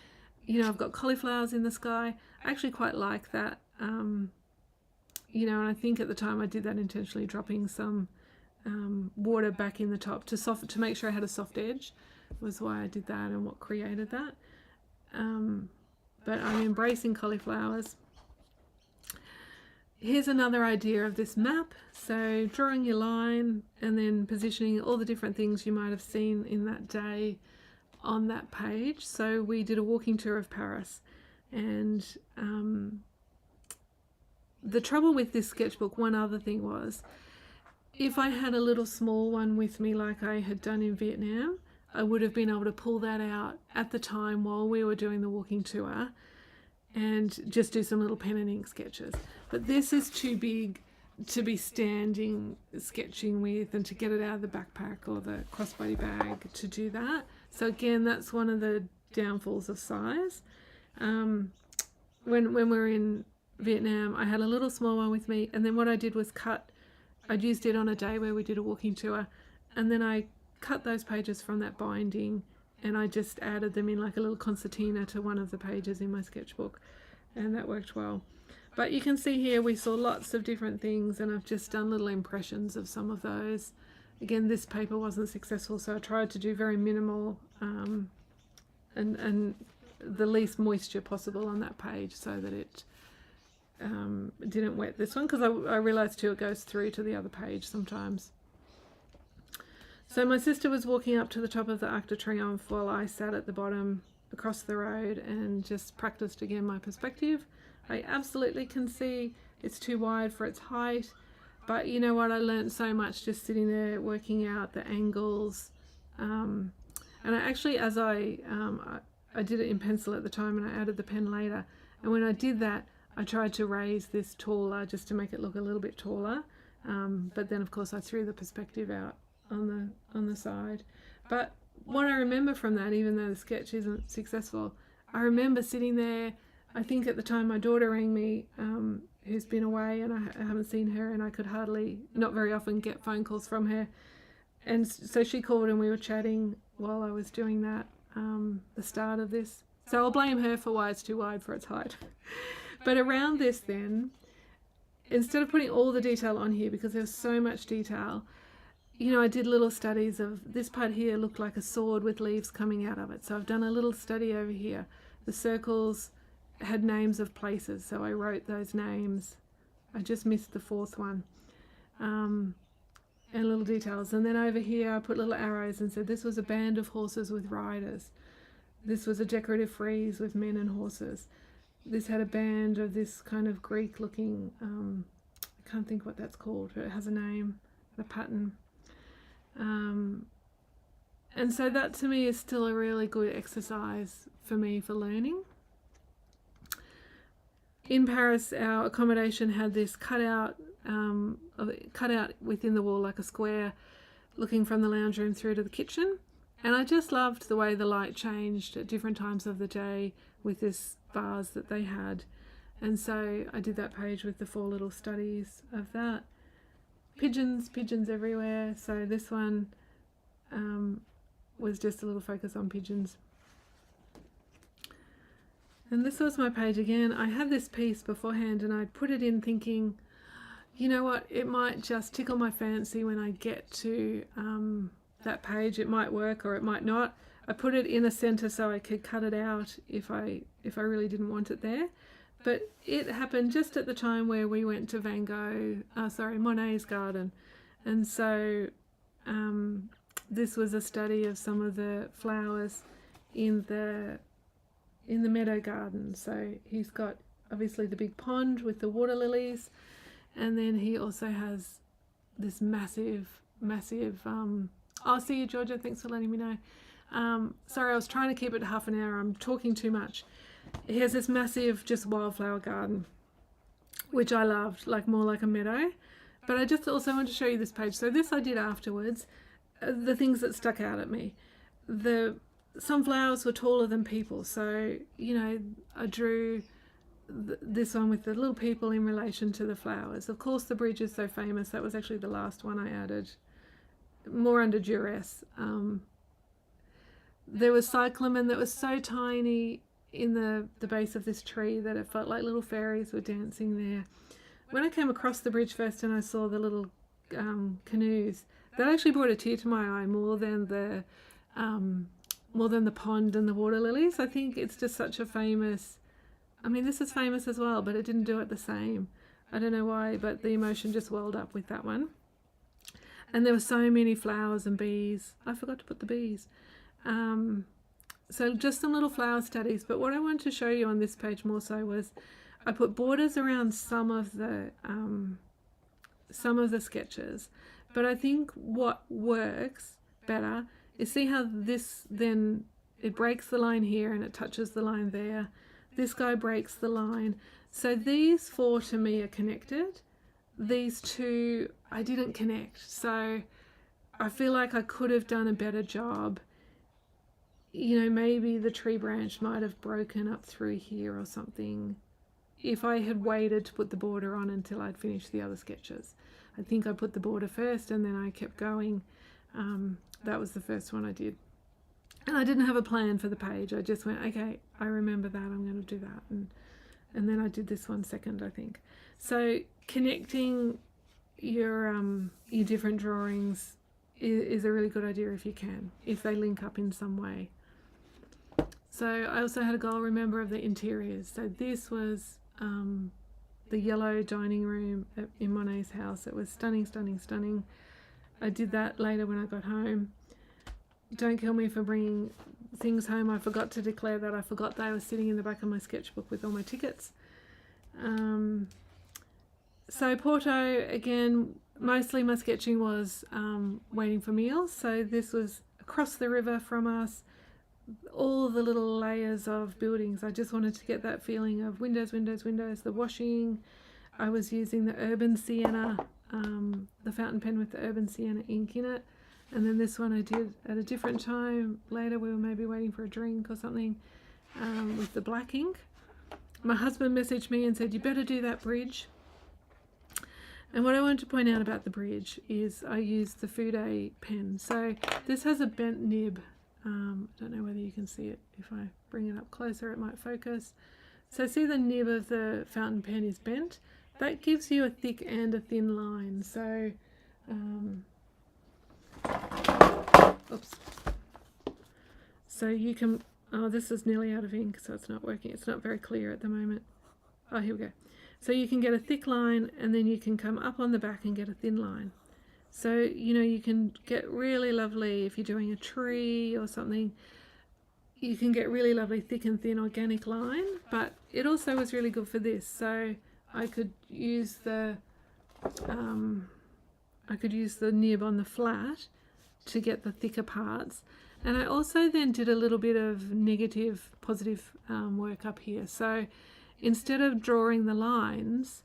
You know, I've got cauliflowers in the sky. I actually quite like that. You know, and I think at the time I did that intentionally, dropping some water back in the top to make sure I had a soft edge, was why I did that and what created that. But I'm embracing cauliflowers. Here's another idea of this map. So drawing your line and then positioning all the different things you might have seen in that day on that page. So we did a walking tour of Paris, and the trouble with this sketchbook, one other thing was, if I had a little small one with me like I had done in Vietnam, I would have been able to pull that out at the time while we were doing the walking tour and just do some little pen and ink sketches. But this is too big to be standing sketching with and to get it out of the backpack or the crossbody bag to do that. So again, that's one of the downfalls of size. When we were in Vietnam, I had a little small one with me, and then what I did was I'd used it on a day where we did a walking tour, and then I cut those pages from that binding and I just added them in like a little concertina to one of the pages in my sketchbook, and that worked well. But you can see here we saw lots of different things, and I've just done little impressions of some of those. Again, this paper wasn't successful, so I tried to do very minimal and the least moisture possible on that page so that it didn't wet this one, because I realised too it goes through to the other page sometimes. So my sister was walking up to the top of the Arc de Triomphe while I sat at the bottom across the road and just practiced again my perspective. I absolutely can see it's too wide for its height, but you know what, I learned so much just sitting there working out the angles, and I actually, as I did it in pencil at the time and I added the pen later, and when I did that I tried to raise this taller just to make it look a little bit taller, but then of course I threw the perspective out on the side. But what I remember from that, even though the sketch isn't successful, I remember sitting there. I think at the time my daughter rang me, who's been away, and I haven't seen her, and I could not very often get phone calls from her, and so she called and we were chatting while I was doing that, the start of this. So I'll blame her for why it's too wide for its height. But around this then, instead of putting all the detail on here, because there's so much detail, you know, I did little studies of this part here looked like a sword with leaves coming out of it. So I've done a little study over here. The circles had names of places, so I wrote those names. I just missed the fourth one. And little details. And then over here I put little arrows and said this was a band of horses with riders. This was a decorative frieze with men and horses. This had a band of this kind of Greek looking, I can't think what that's called, but it has a name, a pattern. And so that to me is still a really good exercise for me for learning. In Paris, our accommodation had this cutout within the wall like a square looking from the lounge room through to the kitchen, and I just loved the way the light changed at different times of the day with this vase that they had. And so I did that page with the 4 little studies of that. Pigeons everywhere. So this one was just a little focus on pigeons. And this was my page again. I had this piece beforehand and I put it in thinking, you know what, it might just tickle my fancy when I get to that page. It might work or it might not. I put it in a center so I could cut it out if I really didn't want it there. But it happened just at the time where we went to Monet's garden. And so this was a study of some of the flowers in the meadow garden. So he's got obviously the big pond with the water lilies, and then he also has this massive I'll see you, Georgia, thanks for letting me know. Sorry, I was trying to keep it half an hour. I'm talking too much. He has this massive just wildflower garden, which I loved, like more like a meadow. But I just also want to show you this page. So this I did afterwards. The things that stuck out at me. Some flowers were taller than people. So, you know, I drew this one with the little people in relation to the flowers. Of course, the bridge is so famous. That was actually the last one I added, more under duress. There was cyclamen that was so tiny in the base of this tree that it felt like little fairies were dancing there. When I came across the bridge first and I saw the little canoes, that actually brought a tear to my eye more than the pond and the water lilies. I think it's just such a famous, I mean, this is famous as well, but it didn't do it the same. I don't know why, but the emotion just welled up with that one. And there were so many flowers and bees. I forgot to put the bees. So just some little flower studies. But what I wanted to show you on this page more so was I put borders around some of the sketches, But I think what works better is, see how this then, it breaks the line here and it touches the line there. This guy breaks the line. So these 4 to me are connected. These 2 I didn't connect. So I feel like I could have done a better job. You know, maybe the tree branch might have broken up through here or something if I had waited to put the border on until I'd finished the other sketches. I think I put the border first and then I kept going. That was the first one I did. And I didn't have a plan for the page. I just went, okay, I remember that, I'm going to do that. And then I did this one second, I think. So connecting your different drawings is a really good idea if you can, if they link up in some way. So I also had a goal, remember, of the interiors. So this was the yellow dining room in Monet's house. It was stunning, stunning, stunning. I did that later when I got home. Don't kill me for bringing things home. I forgot to declare that. I forgot they were sitting in the back of my sketchbook with all my tickets. So Porto, again, mostly my sketching was waiting for meals. So this was across the river from us, all the little layers of buildings. I just wanted to get that feeling of windows, windows, windows, the washing. I was using the Urban Sienna, the fountain pen with the Urban Sienna ink in it. And then this one I did at a different time. Later we were maybe waiting for a drink or something with the black ink. My husband messaged me and said, you better do that bridge. And what I wanted to point out about the bridge is I used the Fude pen. So this has a bent nib. I don't know whether you can see it. If I bring it up closer, it might focus. So see the nib of the fountain pen is bent. That gives you a thick and a thin line. So, oops. So you can, oh, this is nearly out of ink, so it's not working. It's not very clear at the moment. Oh, here we go. So you can get a thick line and then you can come up on the back and get a thin line. So, you know, you can get really lovely, if you're doing a tree or something, you can get really lovely thick and thin organic line, but it also was really good for this. So I could use the nib on the flat to get the thicker parts. And I also then did a little bit of negative, positive work up here. So instead of drawing the lines,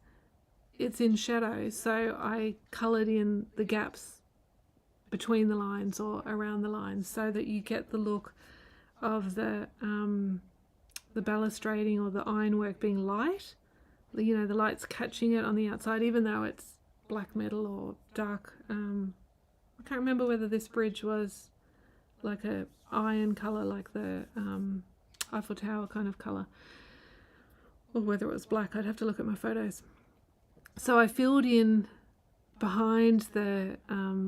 it's in shadow. So I coloured in the gaps between the lines or around the lines so that you get the look of the balustrading or the ironwork being light. You know, the light's catching it on the outside, even though it's black metal or dark. I can't remember whether this bridge was like a iron colour, like the Eiffel Tower kind of colour, or whether it was black. I'd have to look at my photos. So I filled in behind the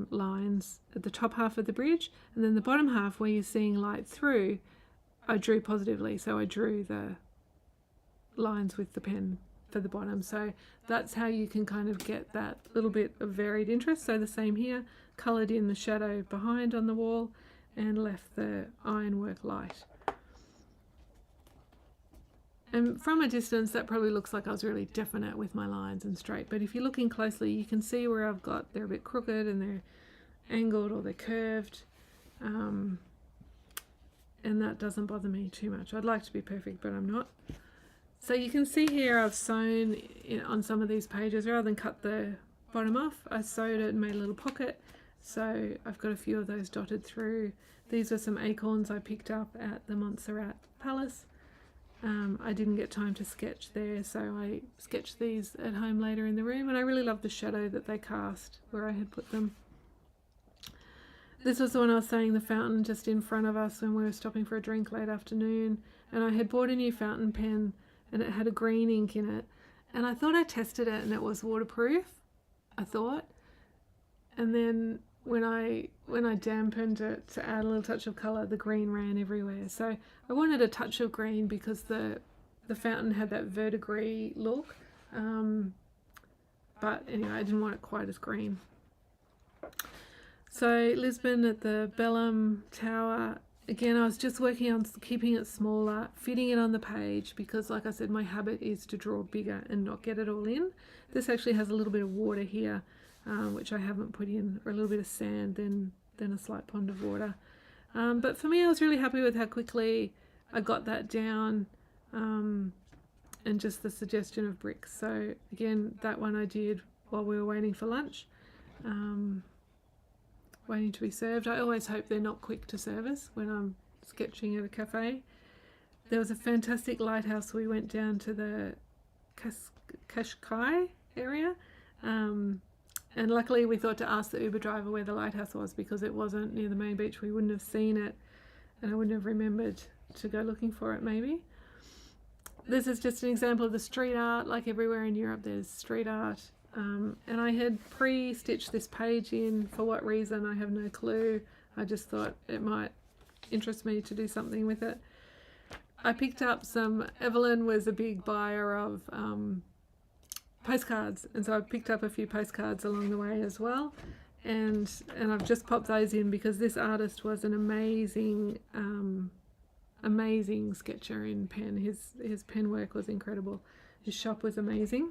lines at the top half of the bridge, and then the bottom half where you're seeing light through, I drew positively. So I drew the lines with the pen for the bottom. So that's how you can kind of get that little bit of varied interest. So the same here, coloured in the shadow behind on the wall and left the ironwork light. And from a distance, that probably looks like I was really definite with my lines and straight. But if you're looking closely, you can see where I've got, they're a bit crooked and they're angled or they're curved. And that doesn't bother me too much. I'd like to be perfect, but I'm not. So you can see here I've sewn on some of these pages, rather than cut the bottom off, I sewed it and made a little pocket. So I've got a few of those dotted through. These are some acorns I picked up at the Montserrat Palace. I didn't get time to sketch there, so I sketched these at home later in the room, and I really love the shadow that they cast where I had put them. This was the one I was saying, the fountain just in front of us when we were stopping for a drink late afternoon, and I had bought a new fountain pen and it had a green ink in it, and I thought I tested it and it was waterproof, I thought, and then when I dampened it to add a little touch of colour, the green ran everywhere. So I wanted a touch of green because the fountain had that verdigris look, but anyway, I didn't want it quite as green. So Lisbon at the Belém Tower, again, I was just working on keeping it smaller, fitting it on the page, because like I said, my habit is to draw bigger and not get it all in. This actually has a little bit of water here. which I haven't put in, or a little bit of sand, then a slight pond of water. But for me, I was really happy with how quickly I got that down, and just the suggestion of bricks. So again, that one I did while we were waiting for lunch, waiting to be served. I always hope they're not quick to service when I'm sketching at a cafe. There was a fantastic lighthouse. We went down to the Kashkai area, and luckily we thought to ask the Uber driver where the lighthouse was, because it wasn't near the main beach. We wouldn't have seen it, and I wouldn't have remembered to go looking for it maybe. This is just an example of the street art. Like everywhere in Europe, there's street art. And I had pre-stitched this page in. For what reason, I have no clue. I just thought it might interest me to do something with it. I picked up some, Evelyn was a big buyer of postcards, and so I picked up a few postcards along the way as well. And I've just popped those in because this artist was an amazing amazing sketcher in pen. His pen work was incredible. His shop was amazing.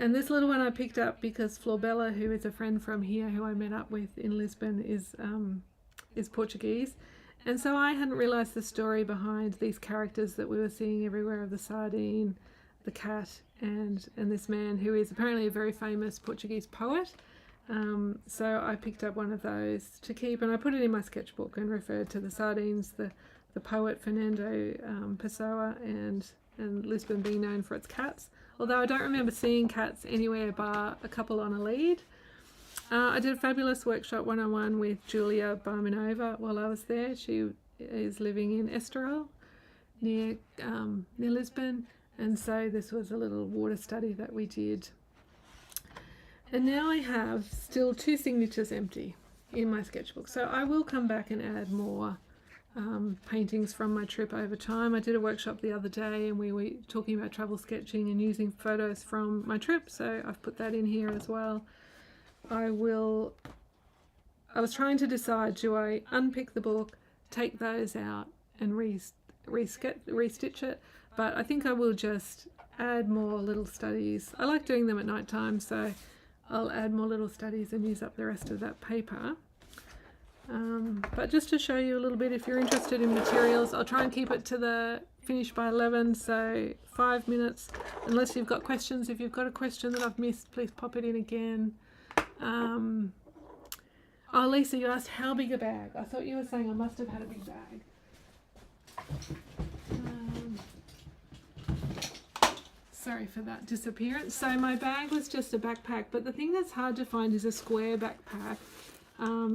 And this little one I picked up because Florbella, who is a friend from here who I met up with in Lisbon, is Portuguese. And so I hadn't realised the story behind these characters that we were seeing everywhere, of the sardine, the cat, and this man who is apparently a very famous Portuguese poet. So I picked up one of those to keep, and I put it in my sketchbook and referred to the sardines, the poet Fernando Pessoa, and Lisbon being known for its cats. Although I don't remember seeing cats anywhere bar a couple on a lead. I did a fabulous workshop one-on-one with Julia Barmanova while I was there. She is living in Estoril, near Lisbon, and so this was a little water study that we did. And now I have still 2 signatures empty in my sketchbook, so I will come back and add more paintings from my trip over time. I did a workshop the other day and we were talking about travel sketching and using photos from my trip, so I've put that in here as well. I was trying to decide, do I unpick the book, take those out and restitch it, but I think I will just add more little studies. I like doing them at night time, so I'll add more little studies and use up the rest of that paper. But just to show you a little bit, if you're interested in materials, I'll try and keep it to the finish by 11, so 5 minutes, unless you've got questions. If you've got a question that I've missed, please pop it in again. Oh, Lisa, you asked how big a bag. I thought you were saying I must have had a big bag. Sorry for that disappearance. So my bag was just a backpack, but the thing that's hard to find is a square backpack.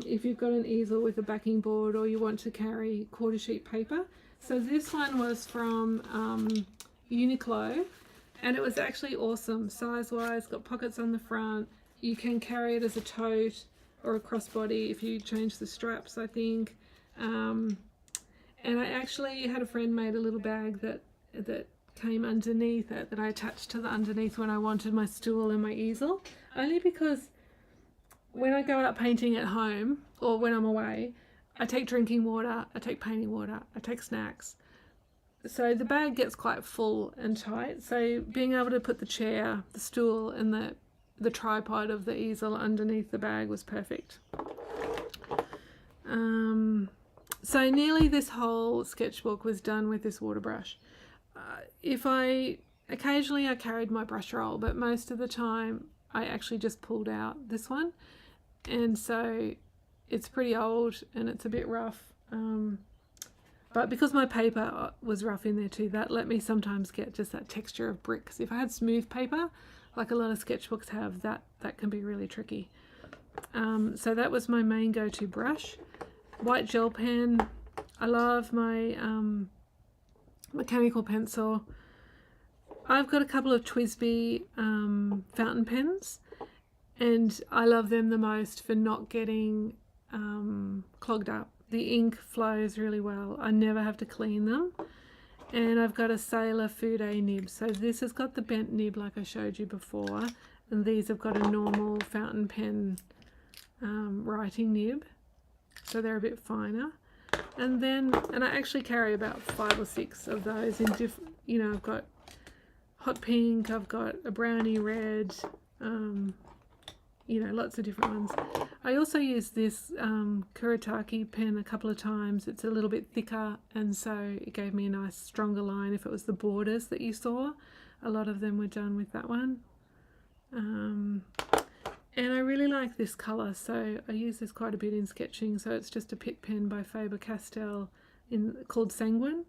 If you've got an easel with a backing board, or you want to carry quarter sheet paper. So this one was from Uniqlo, and it was actually awesome size wise. Got pockets on the front. You can carry it as a tote or a crossbody if you change the straps, I think. And I actually had a friend made a little bag that came underneath it, that I attached to the underneath when I wanted my stool and my easel, only because when I go out painting at home or when I'm away, I take drinking water, I take painting water, I take snacks. So the bag gets quite full and tight. So being able to put the chair, the stool and the tripod of the easel underneath the bag was perfect. So nearly this whole sketchbook was done with this water brush. Occasionally I carried my brush roll, but most of the time I actually just pulled out this one, and so it's pretty old and it's a bit rough, but because my paper was rough in there too, that let me sometimes get just that texture of bricks. If I had smooth paper like a lot of sketchbooks have, that can be really tricky. So that was my main go-to brush. White gel pen. I love my mechanical pencil. I've got a couple of TWSBI fountain pens, and I love them the most for not getting clogged up. The ink flows really well. I never have to clean them. And I've got a Sailor Fude nib. So this has got the bent nib like I showed you before, and these have got a normal fountain pen writing nib, so they're a bit finer. And I actually carry about 5 or 6 of those in different, I've got hot pink, I've got a brownie red, you know, lots of different ones. I also used this Kuretake pen a couple of times. It's a little bit thicker, and so it gave me a nice stronger line if it was the borders that you saw. A lot of them were done with that one. And I really like this colour, so I use this quite a bit in sketching. So it's just a Pitt pen by Faber-Castell called Sanguine.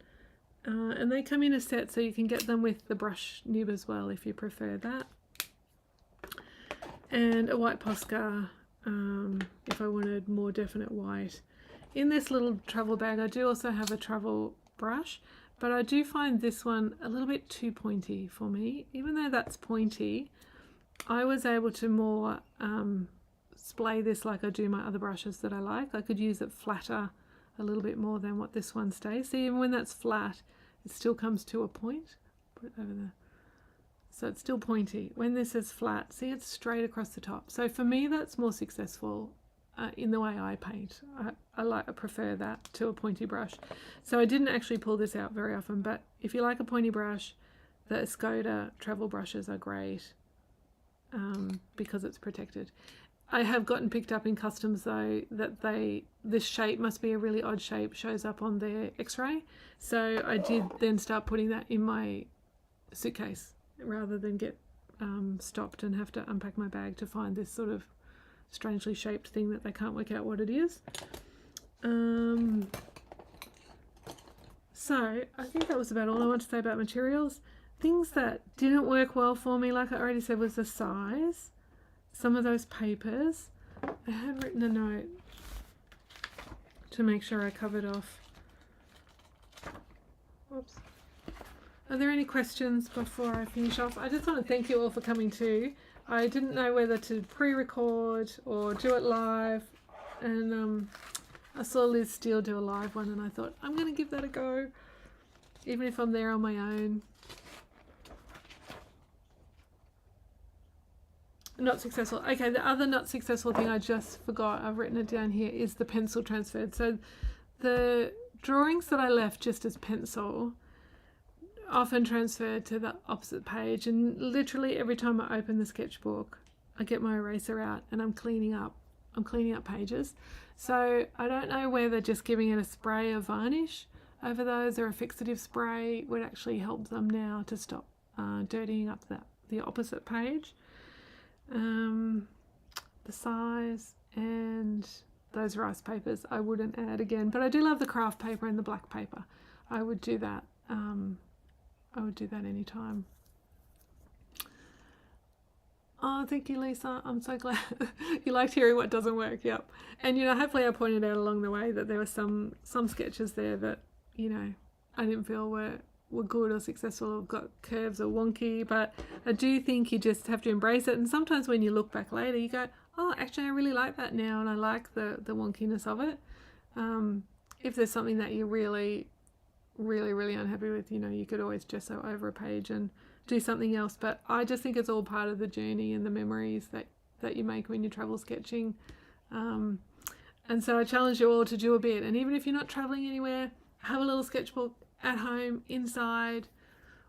And they come in a set, so you can get them with the brush nib as well if you prefer that. And a white Posca if I wanted more definite white. In this little travel bag I do also have a travel brush, but I do find this one a little bit too pointy for me. Even though that's pointy, I was able to more splay this like I do my other brushes that I like. I could use it flatter a little bit more than what this one stays. See, even when that's flat, it still comes to a point. Put it over there. So it's still pointy. When this is flat, see, it's straight across the top. So for me, that's more successful in the way I paint. I prefer that to a pointy brush. So I didn't actually pull this out very often, but if you like a pointy brush, the Escoda travel brushes are great because it's protected. I have gotten picked up in customs though that this shape must be a really odd shape, shows up on their x-ray. So I did then start putting that in my suitcase rather than get stopped and have to unpack my bag to find this sort of strangely shaped thing that they can't work out what it is. So I think that was about all I want to say about materials. Things that didn't work well for me, like I already said, was the size. Some of those papers, I had written a note to make sure I covered off. Whoops. Are there any questions before I finish off? I just want to thank you all for coming too. I didn't know whether to pre-record or do it live, and I saw Liz Steele do a live one and I thought I'm going to give that a go, even if I'm there on my own. Not successful. Okay, the other not successful thing I just forgot, I've written it down here, is the pencil transferred. So the drawings that I left just as pencil often transferred to the opposite page, and literally every time I open the sketchbook I get my eraser out and I'm cleaning up pages. So I don't know whether just giving it a spray of varnish over those or a fixative spray would actually help them now to stop dirtying up the opposite page. The size and those rice papers I wouldn't add again, but I do love the kraft paper and the black paper. I would do that. I would do that anytime. Oh, thank you, Lisa. I'm so glad you liked hearing what doesn't work. Yep. And you know, hopefully I pointed out along the way that there were some sketches there that, you know, I didn't feel were good or successful or got curves or wonky, but I do think you just have to embrace it. And sometimes when you look back later, you go, oh, actually I really like that now, and I like the wonkiness of it. If there's something that you're really unhappy with, you know, you could always gesso over a page and do something else. But I just think it's all part of the journey and the memories that you make when you're travel sketching. And so I challenge you all to do a bit. And even if you're not traveling anywhere, have a little sketchbook at home, inside,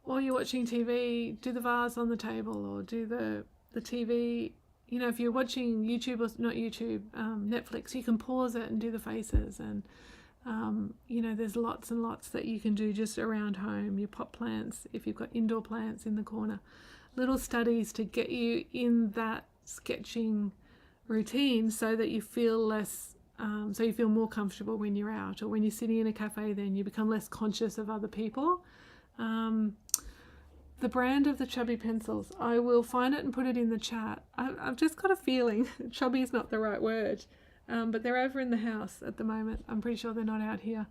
while you're watching TV, do the vase on the table, or do the TV. You know, if you're watching YouTube, or not YouTube, Netflix, you can pause it and do the faces. And you know, there's lots and lots that you can do just around home. Your pot plants, if you've got indoor plants in the corner, little studies to get you in that sketching routine so that you feel less, so you feel more comfortable when you're out, or when you're sitting in a cafe, then you become less conscious of other people. The brand of the chubby pencils, I will find it and put it in the chat. I've just got a feeling chubby is not the right word. But they're over in the house at the moment. I'm pretty sure they're not out here.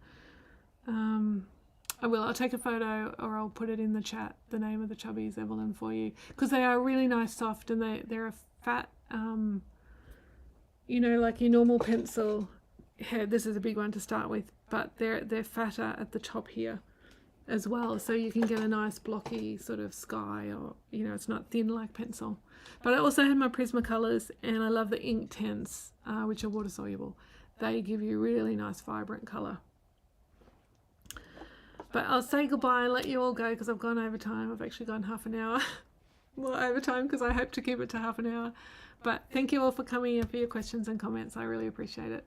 I'll take a photo, or I'll put it in the chat, the name of the chubbies, Evelyn, for you, because they are really nice, soft, and they're a fat, you know, like your normal pencil head. This is a big one to start with, but they're fatter at the top here as well, so you can get a nice blocky sort of sky, or, you know, it's not thin like pencil. But I also had my Prismacolors, and I love the inktense, which are water soluble. They give you really nice vibrant colour. But I'll say goodbye and let you all go because I've gone over time. I've actually gone half an hour. more overtime because I hope to keep it to half an hour. But thank you all for coming and for your questions and comments. I really appreciate it.